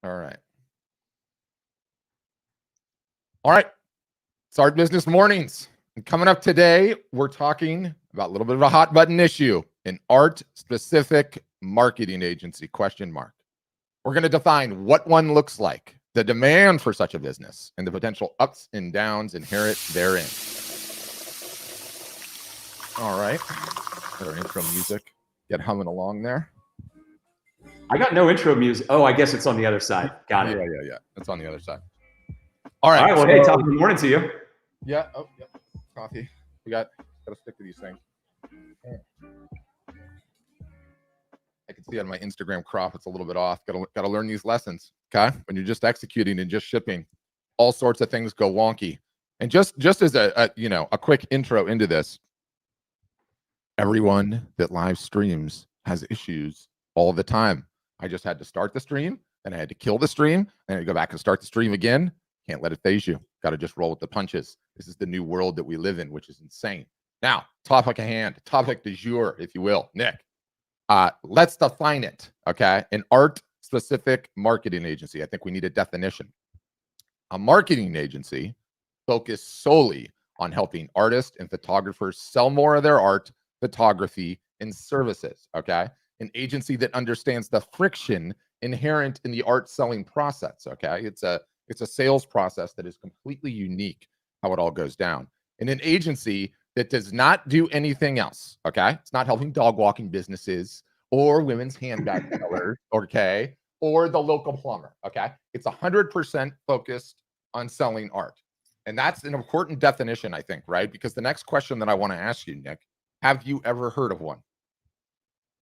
All right. All right. Start Business Mornings. And coming up today, we're talking about a little bit of a hot button issue, an art-specific marketing agency, question mark. We're going to define what one looks like, the demand for such a business, and the potential ups and downs inherent therein. All right. Got our intro music. Get humming along there. I got no intro music. Oh, I guess it's on the other side. Got it. Yeah. It's on the other side. All right. Well, hey, top of the morning to you. Yeah. Oh, yeah. Coffee. We got to stick to these things. I can see on my Instagram crop it's a little bit off. Got to learn these lessons. Okay. When you're just executing and just shipping, all sorts of things go wonky. And just as a quick intro into this, everyone that live streams has issues all the time. I just had to start the stream, then I had to kill the stream, and I had to go back and start the stream again. Can't let it phase you. Got to just roll with the punches. This is the new world that we live in, which is insane. Now, topic at hand, topic du jour, if you will, Nick. Let's define it, okay? An art-specific marketing agency. I think we need a definition. A marketing agency focused solely on helping artists and photographers sell more of their art, photography, and services, okay? An agency that understands the friction inherent in the art selling process, okay? It's a sales process that is completely unique how it all goes down. And an agency that does not do anything else, okay? It's not helping dog walking businesses or women's handbag sellers, okay? Or the local plumber, okay? It's 100% focused on selling art. And that's an important definition, I think, right? Because the next question that I want to ask you, Nick, have you ever heard of one?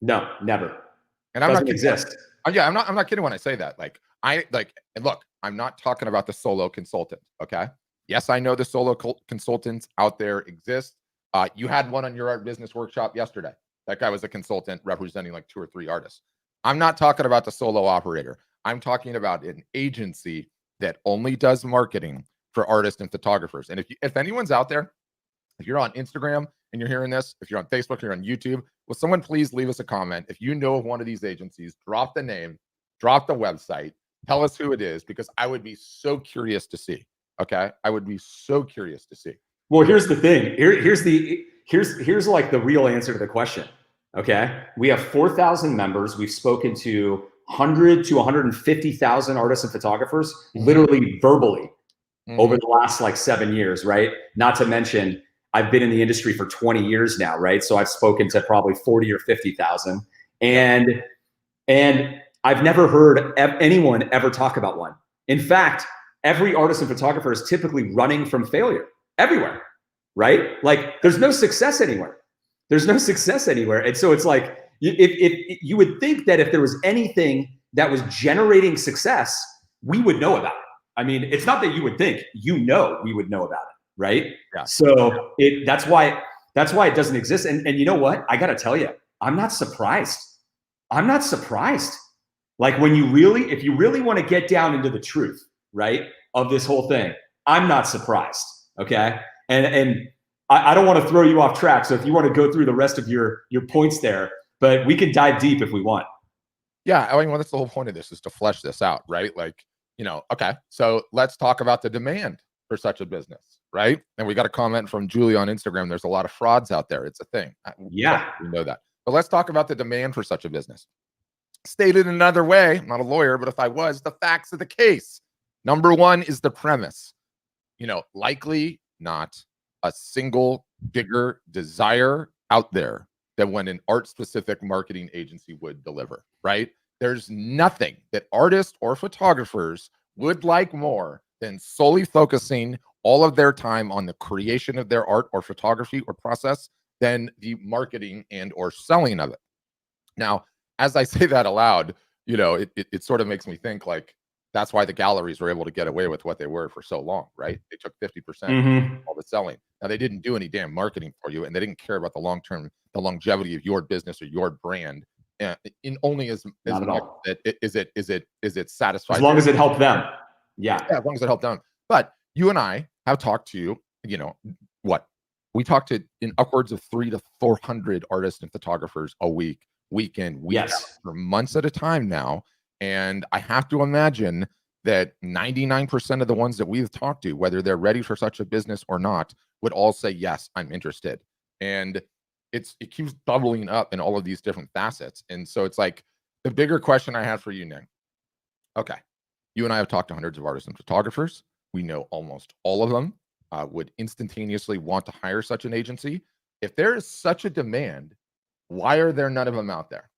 No, never. And I'm Doesn't not exist. I'm not kidding when I say that. And look, I'm not talking about the solo consultant, okay? Yes, I know the solo consultants out there exist. You had one on your art business workshop yesterday. That guy was a consultant representing like 2 or 3 artists. I'm not talking about the solo operator. I'm talking about an agency that only does marketing for artists and photographers. And if anyone's out there, if you're on Instagram and you're hearing this, if you're on Facebook, you're on YouTube, will someone please leave us a comment? If you know of one of these agencies, drop the name, drop the website, tell us who it is, because I would be so curious to see. Okay, I would be so curious to see. Well, here's the thing. Here's like the real answer to the question. Okay, we have 4,000 members. We've spoken to 100 to 150,000 artists and photographers, literally verbally, over the last like 7 years, right? Not to mention, I've been in the industry for 20 years now, right? So I've spoken to probably 40 or 50,000, and I've never heard anyone ever talk about one. In fact, every artist and photographer is typically running from failure everywhere, right? Like there's no success anywhere. There's no success anywhere. And so it's like, if you would think that if there was anything that was generating success, we would know about it. I mean, it's not that you would think, we would know about it, right? Yeah. So that's why it doesn't exist. And you know what? I got to tell you, I'm not surprised. I'm not surprised. Like if you really want to get down into the truth, right, of this whole thing, I'm not surprised, okay? And I don't want to throw you off track, so if you want to go through the rest of your points there, but we can dive deep if we want. Yeah, I mean, well, that's the whole point of this, is to flesh this out, right? Like, okay, so let's talk about the demand for such a business, right? And we got a comment from Julie on Instagram. There's a lot of frauds out there. It's a thing. Yeah. We know that. But let's talk about the demand for such a business. Stated another way, I'm not a lawyer, but if I was, the facts of the case. Number one is the premise. Likely not a single bigger desire out there than when an art-specific marketing agency would deliver, right? There's nothing that artists or photographers would like more than solely focusing all of their time on the creation of their art or photography or process than the marketing and or selling of it. Now, as I say that aloud, it sort of makes me think like, that's why the galleries were able to get away with what they were for so long, right? They took 50% of all the selling. Now, they didn't do any damn marketing for you, and they didn't care about the longevity of your business or your brand. In only as much that is it satisfied, as long as it helped them. Yeah, as long as it helped them. But you and I have talked to, we talk to in upwards of 300 to 400 artists and photographers a week in, week out, for months at a time now. And I have to imagine that 99% of the ones that we've talked to, whether they're ready for such a business or not, would all say, yes, I'm interested. And it keeps bubbling up in all of these different facets. And so it's like the bigger question I have for you, Nick. Okay. You and I have talked to hundreds of artists and photographers. We know almost all of them would instantaneously want to hire such an agency. If there is such a demand, why are there none of them out there?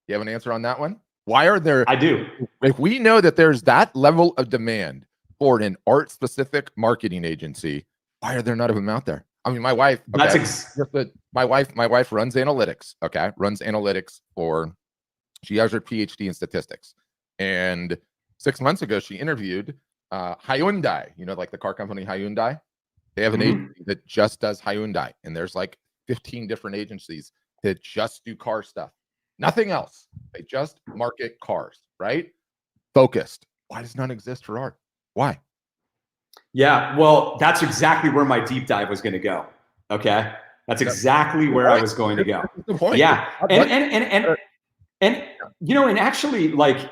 You have an answer on that one? Why are there? I do. If we know that there's that level of demand for an art specific marketing agency, why are there none of them out there? I mean, my wife, okay, my wife runs analytics, okay, runs analytics she has her PhD in statistics. And 6 months ago, she interviewed Hyundai, like the car company Hyundai. They have an agency that just does Hyundai. And there's like 15 different agencies that just do car stuff. Nothing else. They just market cars, right? Focused. Why does none exist for art? Why? Yeah, well, that's exactly where my deep dive was going to go. Okay, that's exactly where I was going to go. Yeah, and and actually, like,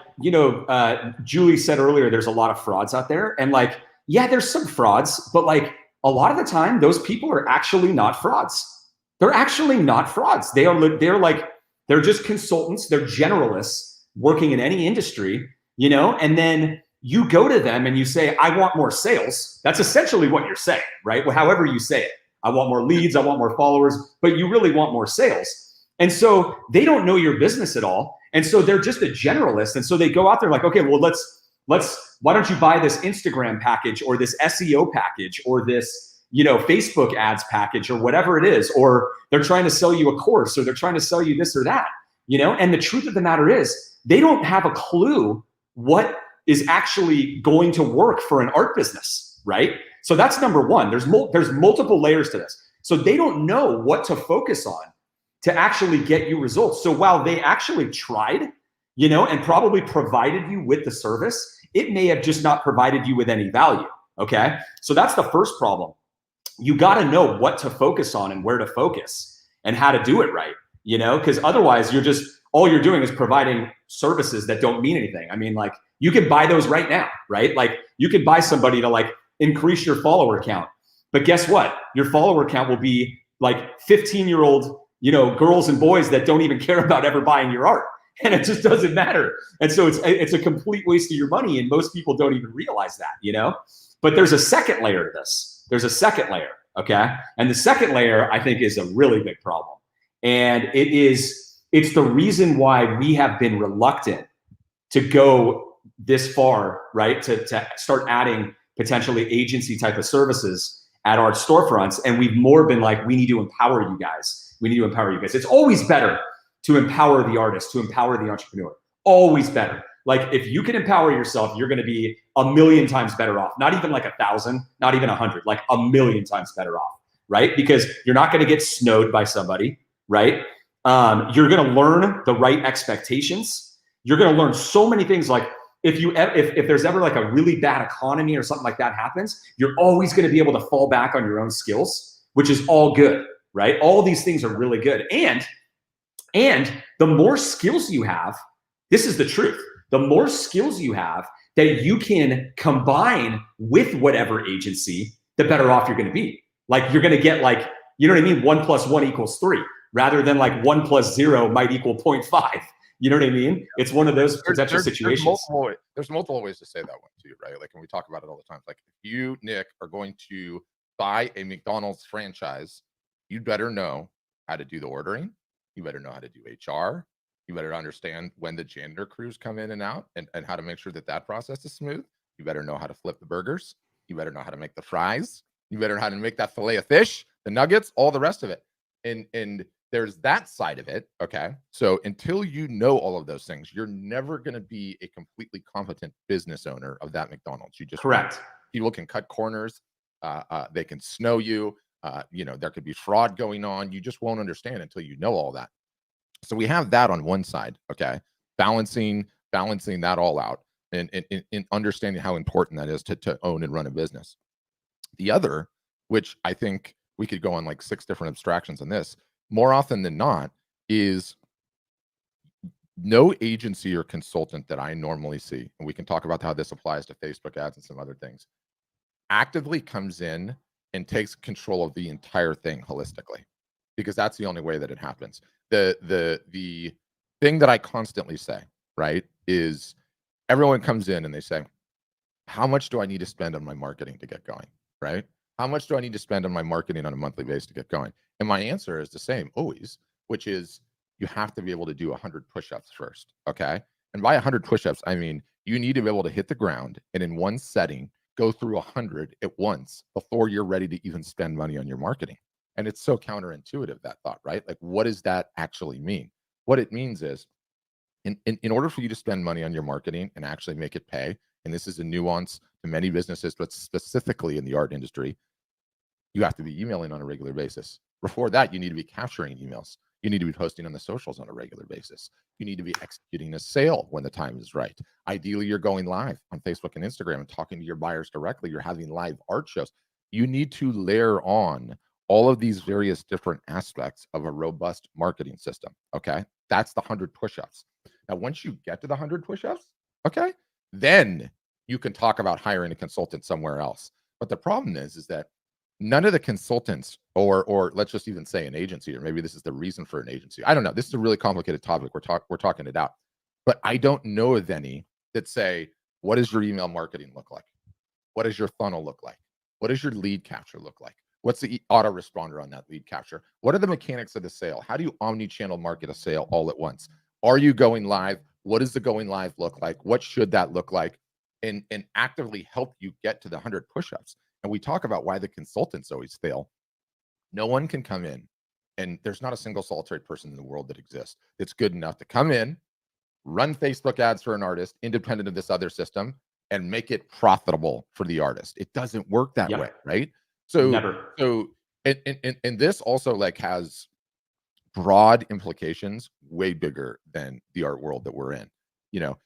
Julie said earlier, there's a lot of frauds out there, and like, yeah, there's some frauds, but like a lot of the time, those people are actually not frauds. They're actually not frauds. They're just consultants. They're generalists working in any industry, and then you go to them and you say, I want more sales. That's essentially what you're saying, right? Well, however you say it. I want more leads, I want more followers, but you really want more sales. And so they don't know your business at all. And so they're just a generalist. And so they go out there like, okay, well, why don't you buy this Instagram package or this SEO package or this, Facebook ads package or whatever it is, or they're trying to sell you a course or they're trying to sell you this or that, and the truth of the matter is they don't have a clue what is actually going to work for an art business, right? So that's number one. There's multiple layers to this. So they don't know what to focus on to actually get you results. So while they actually tried, and probably provided you with the service, it may have just not provided you with any value, okay? So that's the first problem. You got to know what to focus on and where to focus and how to do it right, because otherwise all you're doing is providing services that don't mean anything. I mean, like, you can buy those right now, right? Like, you could buy somebody to like increase your follower count, but guess what? Your follower count will be like 15-year-old, girls and boys that don't even care about ever buying your art, and it just doesn't matter. And so it's a complete waste of your money, and most people don't even realize that, But there's a second layer to this. There's a second layer, okay? And the second layer, I think, is a really big problem, and it's the reason why we have been reluctant to go this far, right? To start adding potentially agency type of services at our storefronts. And we've more been like, we need to empower you guys. We need to empower you guys. It's always better to empower the artist, to empower the entrepreneur. Always better. Like, if you can empower yourself, you're going to be 1,000,000 times better off. Not even like 1,000, not even 100, like 1,000,000 times better off, right? Because you're not going to get snowed by somebody, right? You're going to learn the right expectations. You're going to learn so many things. Like, if there's ever like a really bad economy or something like that happens, you're always going to be able to fall back on your own skills, which is all good, right? All these things are really good. And the more skills you have, this is the truth. The more skills you have that you can combine with whatever agency, the better off you're going to be. Like, you're going to get, like, you know what I mean? 1 + 1 = 3, rather than like 1 + 0 might equal 0.5. You know what I mean? It's one of those potential situations. There's multiple ways to say that one too, right? Like, when we talk about it all the time, like, if you, Nick, are going to buy a McDonald's franchise, you better know how to do the ordering. You better know how to do HR. You better understand when the janitor crews come in and out, and how to make sure that process is smooth. You better know how to flip the burgers. You better know how to make the fries. You better know how to make that fillet of fish, the nuggets, all the rest of it. And there's that side of it, okay? So until you know all of those things, you're never going to be a completely competent business owner of that McDonald's. You just Correct. People can cut corners. They can snow you. There could be fraud going on. You just won't understand until you know all that. So we have that on one side, okay? Balancing that all out and understanding how important that is to own and run a business. The other, which I think we could go on like 6 different abstractions on this, more often than not, is no agency or consultant that I normally see, and we can talk about how this applies to Facebook ads and some other things, actively comes in and takes control of the entire thing holistically, because that's the only way that it happens. The thing that I constantly say, right, is everyone comes in and they say, how much do I need to spend on my marketing to get going, right? How much do I need to spend on my marketing on a monthly basis to get going? And my answer is the same always, which is you have to be able to do 100 push-ups first, okay? And by 100 push-ups, I mean you need to be able to hit the ground and in one setting go through 100 at once before you're ready to even spend money on your marketing. And it's so counterintuitive, that thought, right? Like, what does that actually mean? What it means is in order for you to spend money on your marketing and actually make it pay, and this is a nuance to many businesses, but specifically in the art industry, you have to be emailing on a regular basis. Before that, you need to be capturing emails. You need to be posting on the socials on a regular basis. You need to be executing a sale when the time is right. Ideally, you're going live on Facebook and Instagram and talking to your buyers directly. You're having live art shows. You need to layer on all of these various different aspects of a robust marketing system, okay? That's the 100 push-ups. Now, once you get to the 100 push-ups, okay, then you can talk about hiring a consultant somewhere else. But the problem is that none of the consultants, or let's just even say an agency, or maybe this is the reason for an agency. I don't know. This is a really complicated topic. We're talking it out. But I don't know of any that say, what does your email marketing look like? What does your funnel look like? What does your lead capture look like? What's the autoresponder on that lead capture? What are the mechanics of the sale? How do you omni-channel market a sale all at once? Are you going live? What does the going live look like? What should that look like? And actively help you get to the 100 push-ups. And we talk about why the consultants always fail. No one can come in, and there's not a single solitary person in the world that exists that's good enough to come in, run Facebook ads for an artist, independent of this other system, and make it profitable for the artist. It doesn't work that way, right? So, Never. And this also like has broad implications, way bigger than the art world that we're in. You know,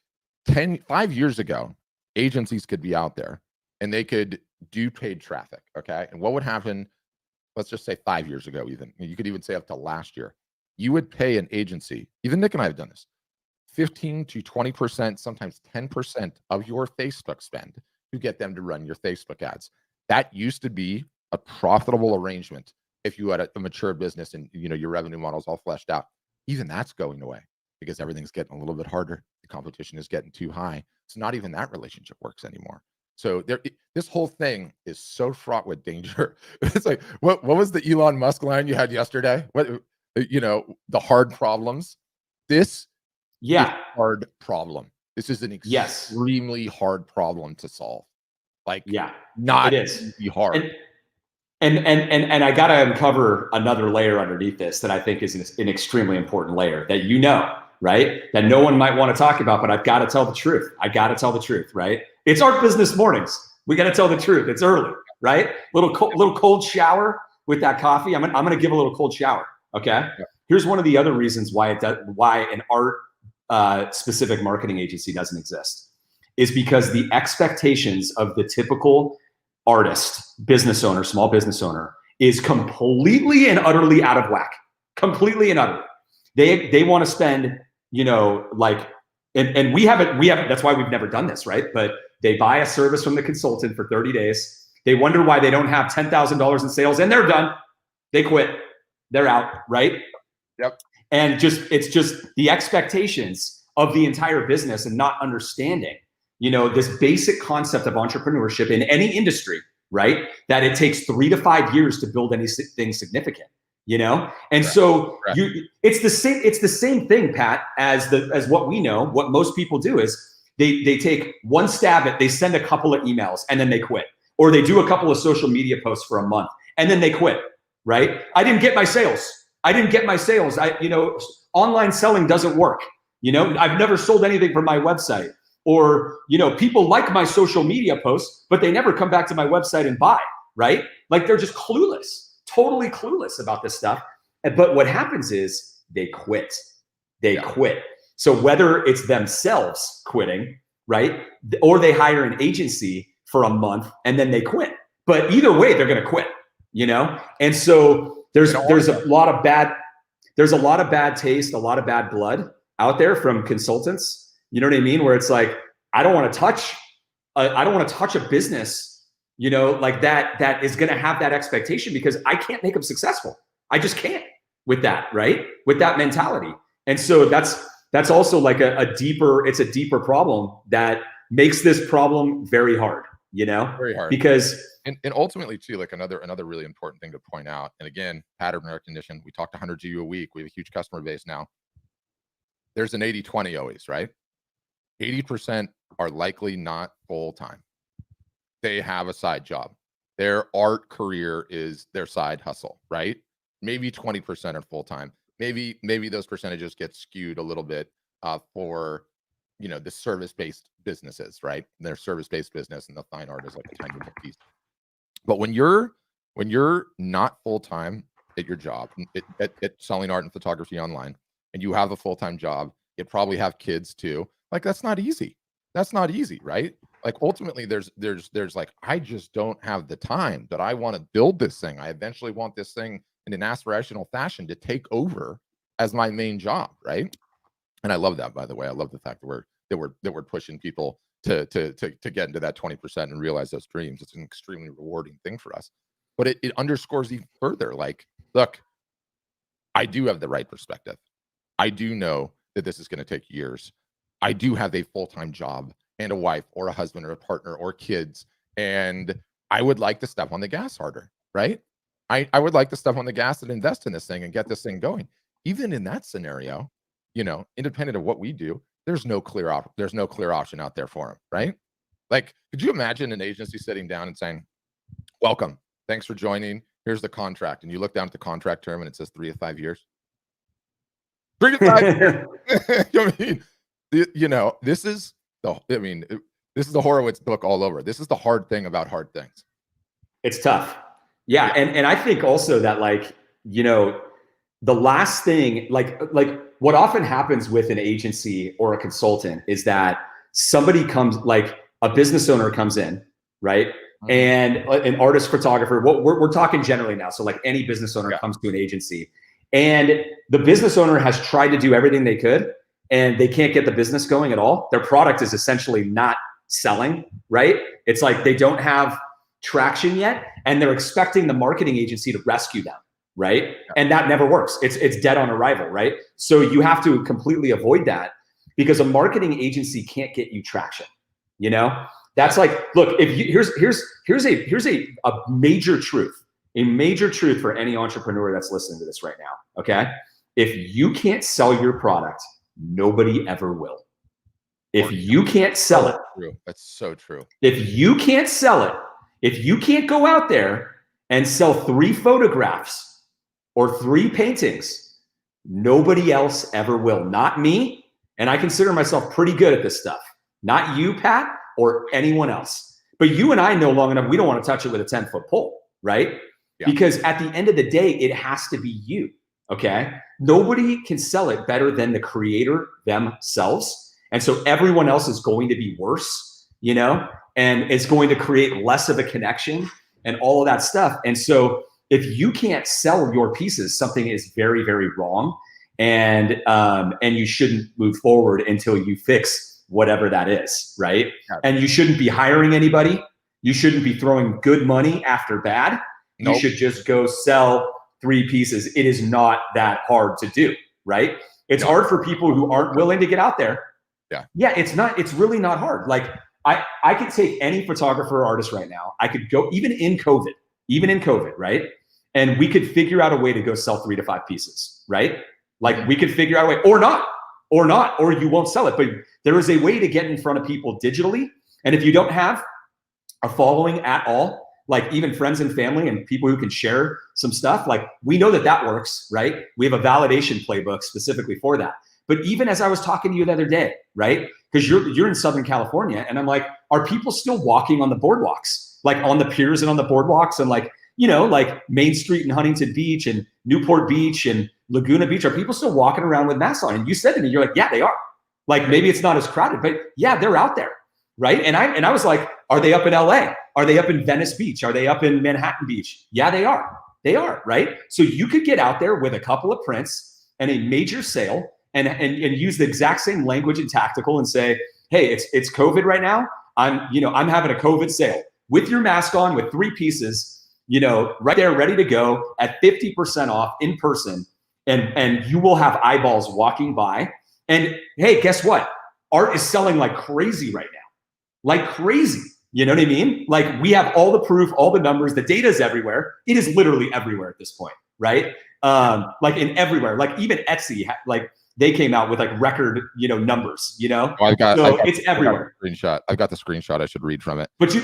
5 years ago, agencies could be out there and they could do paid traffic, okay? And what would happen, let's just say 5 years ago, even, you could even say up to last year, you would pay an agency, even Nick and I have done this, 15 to 20%, sometimes 10% of your Facebook spend to get them to run your Facebook ads. That used to be a profitable arrangement if you had a mature business and your revenue model's all fleshed out. Even that's going away because everything's getting a little bit harder. The competition is getting too high. So not even that relationship works anymore. So this whole thing is so fraught with danger. It's like, what was the Elon Musk line you had yesterday? The hard problems. This is a hard problem. This is an extremely hard problem to solve. Like, not it is hard. And I got to uncover another layer underneath this that I think is an extremely important layer that right? That no one might want to talk about, but I've got to tell the truth. I got to tell the truth, right? It's Art Business Mornings. We got to tell the truth. It's early, right? Little cold shower with that coffee. I'm gonna give a little cold shower. Okay. Yeah. Here's one of the other reasons why an art specific marketing agency doesn't exist, is because the expectations of the typical artist, business owner, small business owner is completely and utterly out of whack. Completely and utterly. They want to spend, and we haven't, that's why we've never done this, right? But they buy a service from the consultant for 30 days. They wonder why they don't have $10,000 in sales, and they're done. They quit. They're out, right? Yep. And it's just the expectations of the entire business and not understanding, this basic concept of entrepreneurship in any industry, right? That it takes 3 to 5 years to build anything significant, And so it's the same thing, Pat, as what we know. What most people do is they take one stab at, they send a couple of emails and then they quit, or they do a couple of social media posts for a month and then they quit, right? I didn't get my sales. Online selling doesn't work. I've never sold anything from my website. Or, people like my social media posts, but they never come back to my website and buy, right? Like they're just clueless, totally clueless about this stuff. But what happens is they quit. They quit. So whether it's themselves quitting, right? Or they hire an agency for a month and then they quit. But either way, they're going to quit, And so there's a lot of bad taste, a lot of bad blood out there from consultants. You know what I mean? Where it's like, I don't want to touch a business, you know, like that is going to have that expectation, because I can't make them successful. I just can't with that, right? With that mentality. And so that's also like a deeper problem that makes this problem very hard, you know? Very hard. Because and ultimately too, like another really important thing to point out, and again, pattern recognition, we talk to hundreds of you a week. We have a huge customer base now. There's an 80-20 always, right? 80% are likely not full-time. They have a side job. Their art career is their side hustle, right? Maybe 20% are full-time. Maybe those percentages get skewed a little bit for, you know, the service-based businesses, right? Their service-based business, and the fine art is like a tiny little piece. But when you're not full-time at your job, at selling art and photography online, and you have a full-time job, you probably have kids too. Like, that's not easy. That's not easy, right? Like, ultimately, there's like, I just don't have the time that I want to build this thing. I eventually want this thing in an aspirational fashion to take over as my main job, right? And I love that, by the way. I love the fact that we're pushing people to get into that 20% and realize those dreams. It's an extremely rewarding thing for us. But it underscores even further, like, look, I do have the right perspective. I do know that this is going to take years. I do have a full-time job and a wife or a husband or a partner or kids. And I would like to step on the gas harder, right? I would like to step on the gas and invest in this thing and get this thing going. Even in that scenario, you know, independent of what we do, there's no clear option out there for them, right? Like, could you imagine an agency sitting down and saying, welcome, thanks for joining, here's the contract. And you look down at the contract term and it says 3 to 5 years. 3 to 5 years. I mean, you know, this is the Horowitz book all over. This is the hard thing about hard things. It's tough. Yeah. And I think also that, like, you know, the last thing, like what often happens with an agency or a consultant is that somebody comes, like a business owner comes in, right? Mm-hmm. And an artist, photographer, we're talking generally now. So like any business owner comes to an agency, and the business owner has tried to do everything they could, and they can't get the business going at all. Their product is essentially not selling, right? It's like they don't have traction yet, and they're expecting the marketing agency to rescue them, right? Yeah. And that never works. It's dead on arrival, right? So you have to completely avoid that, because a marketing agency can't get you traction. You know, that's like, look, if you, here's a major truth for any entrepreneur that's listening to this right now. Okay, if you can't sell your product, nobody ever will. If you can't sell it, that's so true. If you can't sell it, if you can't go out there and sell 3 photographs or 3 paintings, nobody else ever will. Not me. And I consider myself pretty good at this stuff. Not you, Pat, or anyone else. But you and I know long enough, we don't want to touch it with a 10-foot pole, right? Yeah. Because at the end of the day, it has to be you, okay? Nobody can sell it better than the creator themselves. And so everyone else is going to be worse, you know? And it's going to create less of a connection and all of that stuff. And so if you can't sell your pieces, something is very, very wrong. And you shouldn't move forward until you fix whatever that is, right? Yeah. And you shouldn't be hiring anybody. You shouldn't be throwing good money after bad. Nope. You should just go sell 3 pieces. It is not that hard to do, right? It's hard for people who aren't willing to get out there. Yeah. Yeah, it's really not hard. Like, I could take any photographer or artist right now. I could go, even in COVID, right? And we could figure out a way to go sell 3 to 5 pieces, right? Like, we could figure out a way, or you won't sell it. But there is a way to get in front of people digitally. And if you don't have a following at all, like even friends and family and people who can share some stuff, like, we know that works, right? We have a validation playbook specifically for that. But even as I was talking to you the other day, right? Because you're in Southern California, and I'm like, are people still walking on the boardwalks, like on the piers and on the boardwalks, and like, you know, like Main Street and Huntington Beach and Newport Beach and Laguna Beach? Are people still walking around with masks on? And you said to me, you're like, yeah, they are. Like, maybe it's not as crowded, but yeah, they're out there, right? And I was like, are they up in LA? Are they up in Venice Beach? Are they up in Manhattan Beach? Yeah, they are. They are, right? So you could get out there with a couple of prints and a major sale, and use the exact same language and tactical and say, hey, it's COVID right now. I'm having a COVID sale with your mask on with 3 pieces, right there, ready to go at 50% off in person. And you will have eyeballs walking by. And hey, guess what? Art is selling like crazy right now. Like crazy. You know what I mean? Like we have all the proof, all the numbers, the data is everywhere. It is literally everywhere at this point, right? Like in everywhere, like even Etsy, like they came out with like record, numbers, Oh, it's everywhere. I've got the screenshot. I should read from it. But do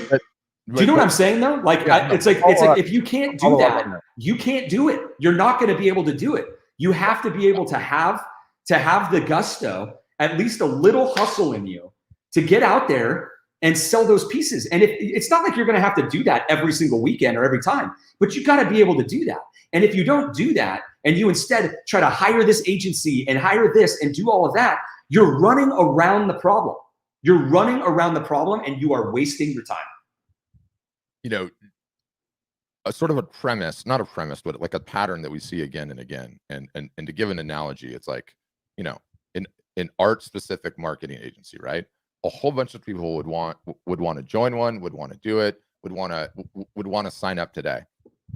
you know what I'm saying though? Like, it's like if you can't do that, you can't do it. You're not going to be able to do it. You have to be able to have the gusto, at least a little hustle in you to get out there and sell those pieces. And it's not like you're going to have to do that every single weekend or every time, but you got to be able to do that. And if you don't do that, and you instead try to hire this agency and hire this and do all of that, you're running around the problem. You're running around the problem and you are wasting your time. A sort of a premise, not a premise, but like a pattern that we see again and again. And to give an analogy, it's like, an art specific marketing agency, right? A whole bunch of people would want to join one, would want to do it, would want to sign up today.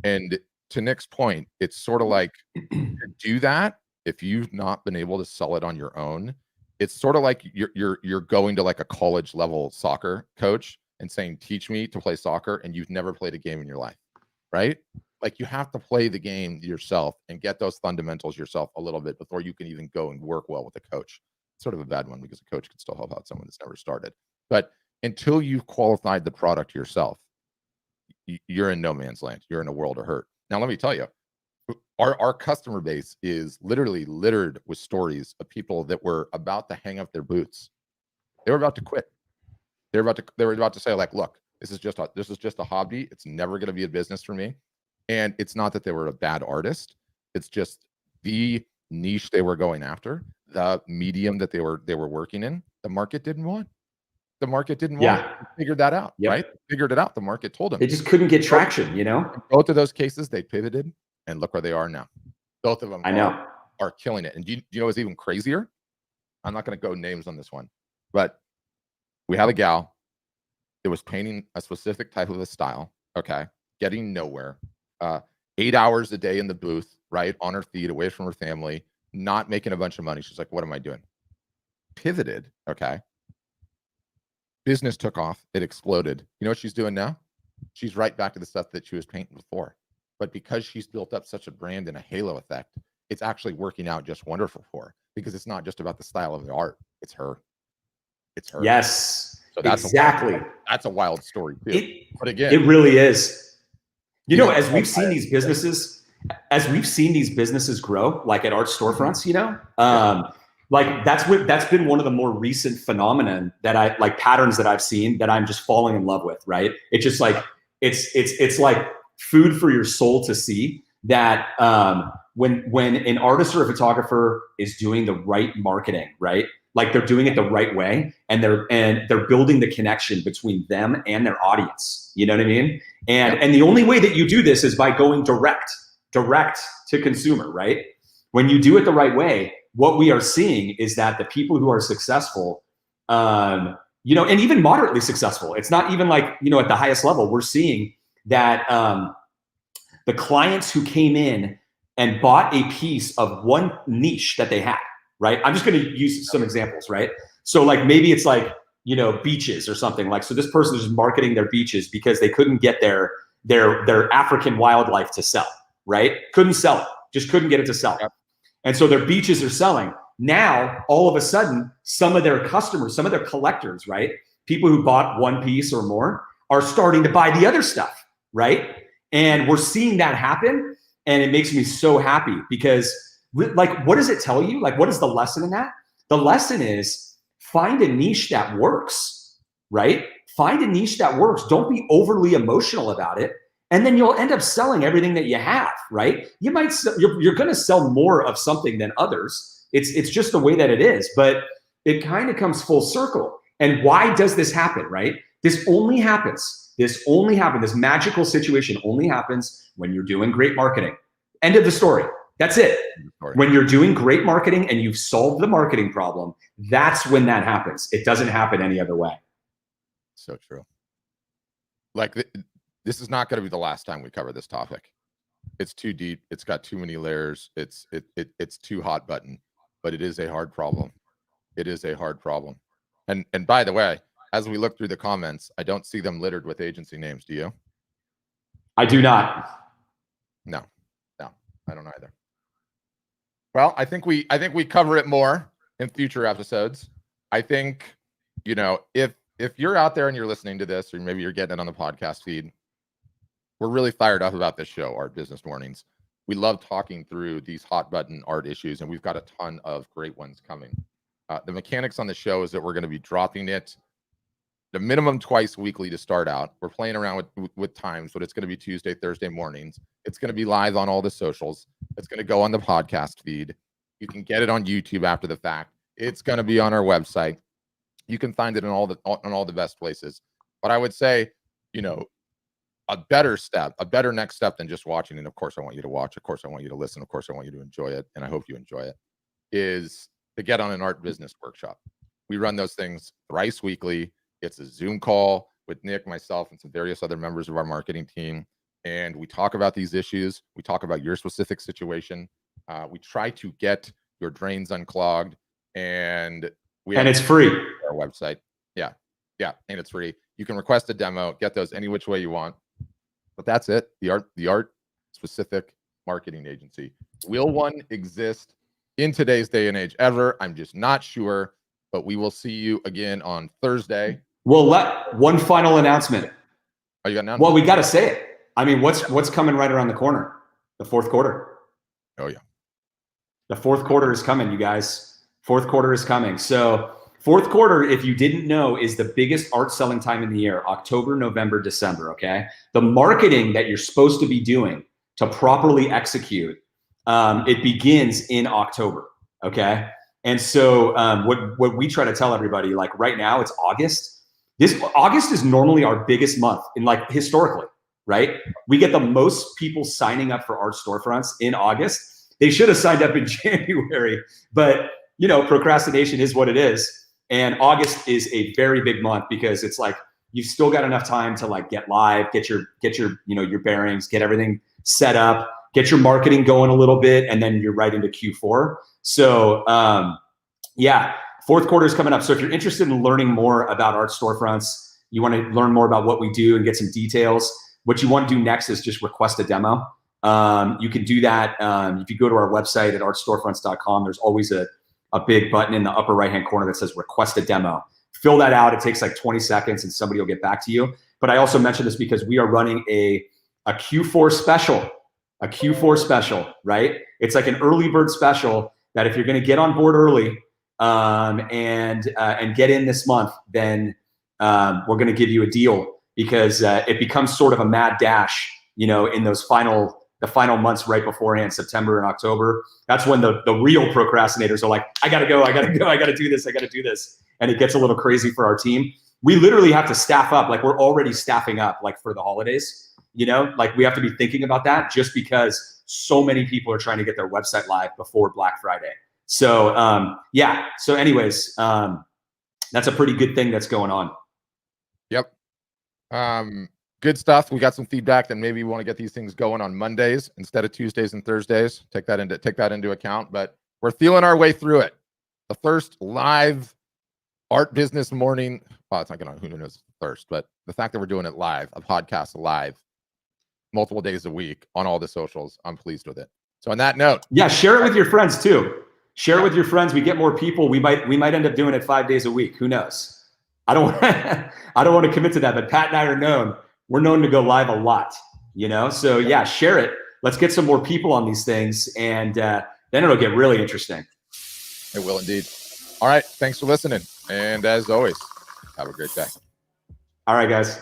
And to Nick's point, it's sort of like to do that, if you've not been able to sell it on your own, it's sort of like you're going to like a college level soccer coach and saying, teach me to play soccer, and you've never played a game in your life, right? Like you have to play the game yourself and get those fundamentals yourself a little bit before you can even go and work well with a coach. It's sort of a bad one because a coach can still help out someone that's never started. But until you've qualified the product yourself, you're in no man's land. You're in a world of hurt. Now, let me tell you, our customer base is literally littered with stories of people that were about to hang up their boots. They were about to quit. They were about to say, like, look, this is just a hobby. It's never going to be a business for me. And it's not that they were a bad artist. It's just the niche they were going after, the medium that they were working in, the market didn't want. The market didn't want it. They figured that out, right? Figured it out. The market told them. They just couldn't get traction, In both of those cases, they pivoted, and look where they are now. Both of them are killing it. And do you know what's even crazier? I'm not going to go names on this one, but we had a gal that was painting a specific type of a style, okay, getting nowhere, 8 hours a day in the booth, right, on her feet, away from her family, not making a bunch of money. She's like, what am I doing? Pivoted, okay. Business took off. It exploded. You know what she's doing now? She's right back to the stuff that she was painting before. But because she's built up such a brand and a halo effect, it's actually working out just wonderful for her, because it's not just about the style of the art. It's her. It's her. Yes, so that's exactly. That's a wild story too. But again, it really is. As we've seen these businesses, grow, like at art storefronts, like that's been one of the more recent phenomenon that I like, patterns that I've seen that I'm just falling in love with, right? It's just like, it's like food for your soul to see that when an artist or a photographer is doing the right marketing, right? Like they're doing it the right way, and they're building the connection between them and their audience. You know what I mean? And the only way that you do this is by going direct to consumer, right? When you do it the right way, what we are seeing is that the people who are successful, and even moderately successful, it's not even like, at the highest level, we're seeing that the clients who came in and bought a piece of one niche that they had, right? I'm just going to use some examples, right? So like, maybe it's like, beaches or something like, so this person is marketing their beaches because they couldn't get their African wildlife to sell, right? Couldn't sell it, just couldn't get it to sell. Yep. And so their beaches are selling. Now, all of a sudden, some of their customers, some of their collectors, right? People who bought one piece or more are starting to buy the other stuff, right? And we're seeing that happen. And it makes me so happy because, like, what does it tell you? Like, what is the lesson in that? The lesson is find a niche that works, right? Find a niche that works. Don't be overly emotional about it. And then you'll end up selling everything that you have, right? You're going to sell more of something than others. It's just the way that it is, but it kind of comes full circle. And why does this happen, right? This only happens. This magical situation only happens when you're doing great marketing. End of the story. That's it. When you're doing great marketing and you've solved the marketing problem, that's when that happens. It doesn't happen any other way. So true. Like this is not going to be the last time we cover this topic. It's too deep. It's got too many layers. It's too hot button, but it is a hard problem. It is a hard problem. And by the way, as we look through the comments, I don't see them littered with agency names. Do you? I do not. No, I don't either. Well, I think we cover it more in future episodes. I think, you know, if you're out there and you're listening to this, or maybe you're getting it on the podcast feed, we're really fired up about this show, Art Business Mornings. We love talking through these hot button art issues, and we've got a ton of great ones coming. The mechanics on the show is that we're going to be dropping it the minimum twice weekly to start out. We're playing around with times, but it's going to be Tuesday, Thursday mornings. It's going to be live on all the socials. It's going to go on the podcast feed. You can get it on YouTube after the fact. It's going to be on our website. You can find it in all the best places. But I would say, you know, a better next step than just watching. And of course, I want you to watch. Of course, I want you to listen. Of course, I want you to enjoy it. And I hope you enjoy it. Is to get on an art business workshop. We run those things thrice weekly. It's a Zoom call with Nick, myself, and some various other members of our marketing team. And we talk about these issues. We talk about your specific situation. We try to get your drains unclogged. And it's free. Our website. Yeah. And it's free. You can request a demo, get those any which way you want. But that's it. The art specific marketing agency. Will one exist in today's day and age ever? I'm just not sure, but we will see you again on Thursday. Well, one final announcement. Oh, you got an Well, we got to say it. I mean, what's coming right around the corner? The fourth quarter. Oh yeah. The fourth quarter is coming, you guys. Fourth quarter is coming. So fourth quarter, if you didn't know, is the biggest art selling time in the year, October, November, December, okay? The marketing that you're supposed to be doing to properly execute, it begins in October, okay? And so what we try to tell everybody, like right now, it's August. August is normally our biggest month in like historically, right? We get the most people signing up for art storefronts in August. They should have signed up in January, but you know, procrastination is what it is. And August is a very big month because it's like you've still got enough time to like get live, get your you know, your bearings, get everything set up, get your marketing going a little bit, and then you're right into Q4. So yeah, fourth quarter is coming up. So if you're interested in learning more about art storefronts, you want to learn more about what we do and get some details, what you want to do next is just request a demo. You can do that if you go to our website at artstorefronts.com. There's always a big button in the upper right-hand corner that says request a demo. Fill that out. It takes like 20 seconds and somebody will get back to you. But I also mentioned this because we are running a Q4 special, right? It's like an early bird special that if you're going to get on board early and get in this month, then we're going to give you a deal because it becomes sort of a mad dash, you know, in those the final months right beforehand, September and October. That's when the real procrastinators are like, I got to go, I got to do this. And it gets a little crazy for our team. We literally have to staff up. Like we're already staffing up like for the holidays, you know, like we have to be thinking about that just because so many people are trying to get their website live before Black Friday. So yeah. So anyways, that's a pretty good thing that's going on. Yep. Good stuff. We got some feedback that maybe we want to get these things going on Mondays instead of Tuesdays and Thursdays. Take that into account, but we're feeling our way through it. The first live art business morning. Well, it's not going to, who knows first, but the fact that we're doing it live, a podcast live multiple days a week on all the socials, I'm pleased with it. So on that note, yeah, share it with your friends too. Share it with your friends. We get more people. We might end up doing it 5 days a week. Who knows? I don't want to commit to that, but Pat and I are we're known to go live a lot, you know? So yeah, share it. Let's get some more people on these things and then it'll get really interesting. It will indeed. All right. Thanks for listening. And as always, have a great day. All right, guys.